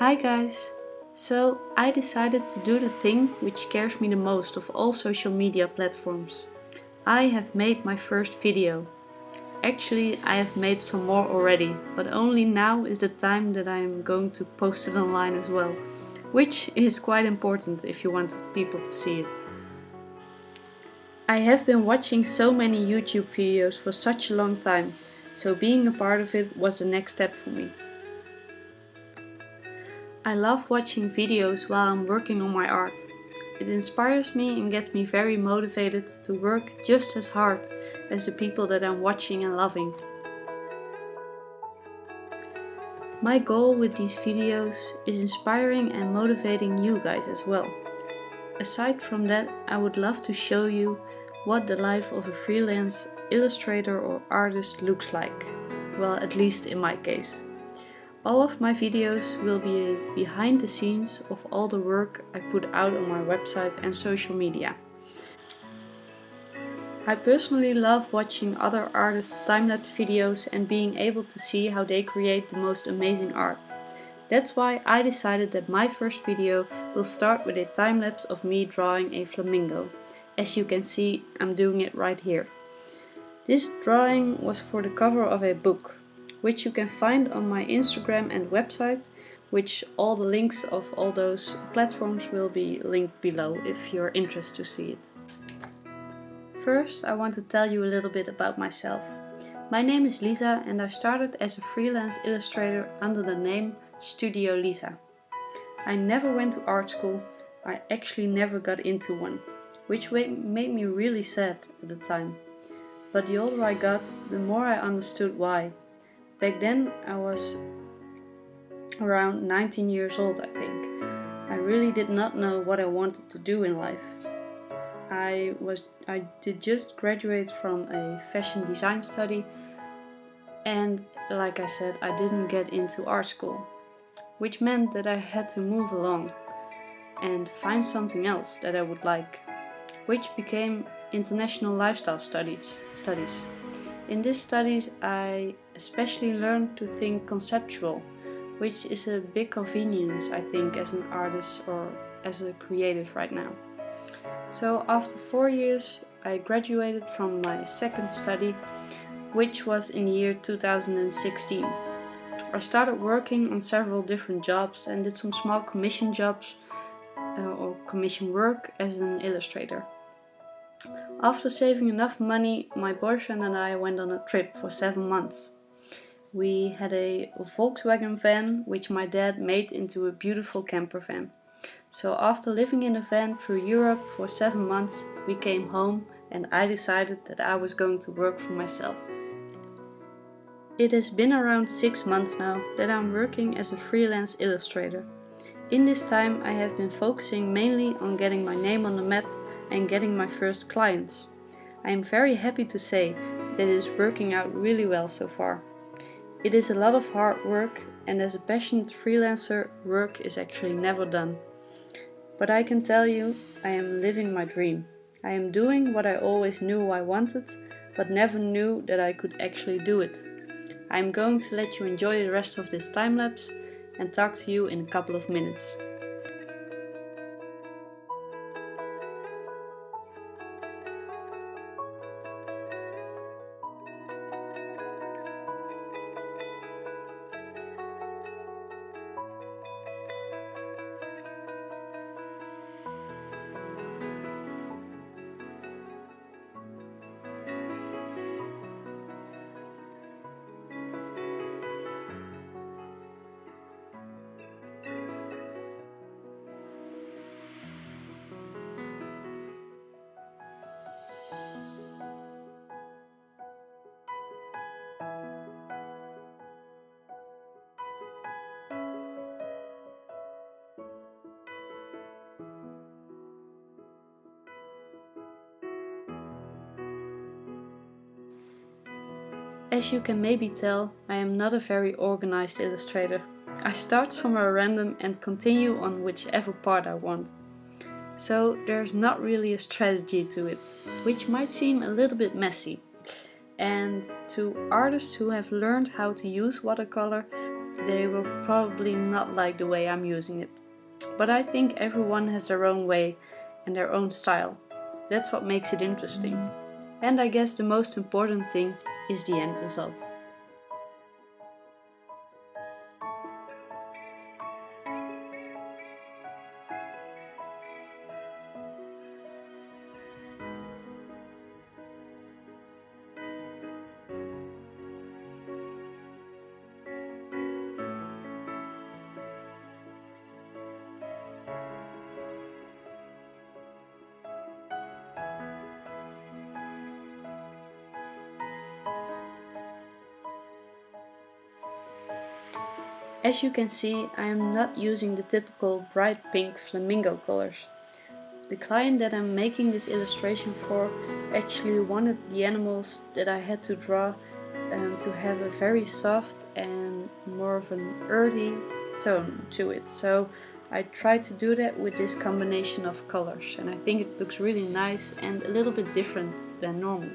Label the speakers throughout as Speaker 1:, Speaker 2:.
Speaker 1: Hi guys! So I decided to do the thing which scares me the most of all social media platforms. I have made my first video. Actually, I have made some more already, but only now is the time that I am going to post it online as well, which is quite important if you want people to see it. I have been watching so many YouTube videos for such a long time, so being a part of it was the next step for me. I love watching videos while I'm working on my art. It inspires me and gets me very motivated to work just as hard as the people that I'm watching and loving. My goal with these videos is inspiring and motivating you guys as well. Aside from that, I would love to show you what the life of a freelance illustrator or artist looks like. Well, at least in my case. All of my videos will be behind the scenes of all the work I put out on my website and social media. I personally love watching other artists' time-lapse videos and being able to see how they create the most amazing art. That's why I decided that my first video will start with a time-lapse of me drawing a flamingo. As you can see, I'm doing it right here. This drawing was for the cover of a book, which you can find on my Instagram and website, which all the links of all those platforms will be linked below if you're interested to see it. First, I want to tell you a little bit about myself. My name is Lisa and I started as a freelance illustrator under the name Studio Lisa. I never went to art school, I actually never got into one, which made me really sad at the time. But the older I got, the more I understood why. Back then I was around 19 years old, I think. I really did not know what I wanted to do in life. I did just graduate from a fashion design study and like I said, I didn't get into art school, which meant that I had to move along and find something else that I would like, which became international lifestyle studies. In these studies I especially learned to think conceptual, which is a big convenience I think as an artist or as a creative right now. So after 4 years I graduated from my second study, which was in the year 2016. I started working on several different jobs and did some small commission jobs or commission work as an illustrator. After saving enough money, my boyfriend and I went on a trip for 7 months. We had a Volkswagen van which my dad made into a beautiful camper van. So after living in a van through Europe for 7 months, we came home and I decided that I was going to work for myself. It has been around 6 months now that I'm working as a freelance illustrator. In this time I have been focusing mainly on getting my name on the map and getting my first clients. I am very happy to say that it is working out really well so far. It is a lot of hard work and as a passionate freelancer, work is actually never done. But I can tell you, I am living my dream. I am doing what I always knew I wanted, but never knew that I could actually do it. I am going to let you enjoy the rest of this time lapse and talk to you in a couple of minutes. As you can maybe tell, I am not a very organized illustrator. I start somewhere random and continue on whichever part I want. So there's not really a strategy to it, which might seem a little bit messy. And to artists who have learned how to use watercolor, they will probably not like the way I'm using it. But I think everyone has their own way and their own style. That's what makes it interesting. And I guess the most important thing is the end result. As you can see, I am not using the typical bright pink flamingo colors. The client that I'm making this illustration for actually wanted the animals that I had to draw to have a very soft and more of an earthy tone to it. So I tried to do that with this combination of colors, and I think it looks really nice and a little bit different than normal.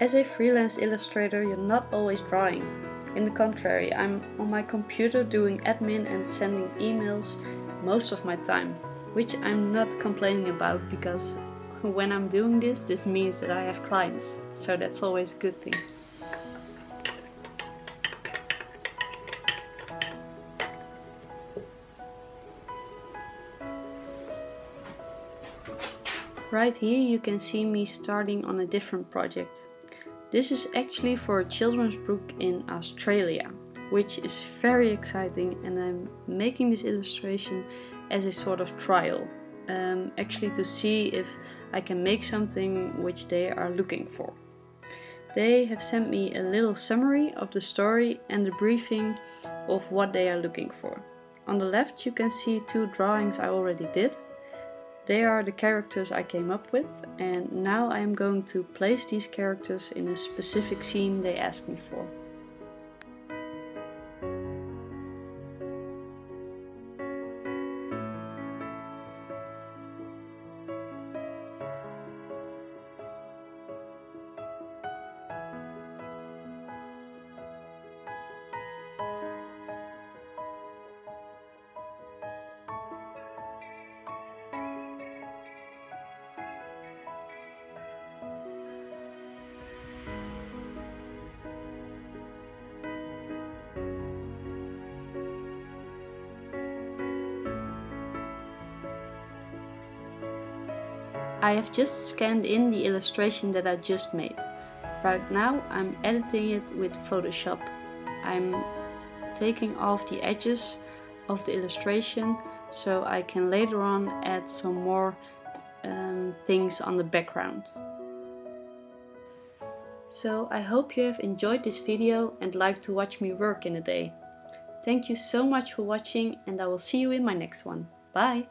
Speaker 1: As a freelance illustrator, you're not always drawing. In the contrary, I'm on my computer doing admin and sending emails most of my time, which I'm not complaining about because when I'm doing this means that I have clients, so that's always a good thing. Right here you can see me starting on a different project. This is actually for a children's book in Australia, which is very exciting, and I'm making this illustration as a sort of trial, actually to see if I can make something which they are looking for. They have sent me a little summary of the story and the briefing of what they are looking for. On the left you can see 2 drawings I already did. They are the characters I came up with, and now I am going to place these characters in a specific scene they asked me for. I have just scanned in the illustration that I just made. Right now I'm editing it with Photoshop. I'm taking off the edges of the illustration so I can later on add some more things on the background. So I hope you have enjoyed this video and like to watch me work in a day. Thank you so much for watching, and I will see you in my next one. Bye!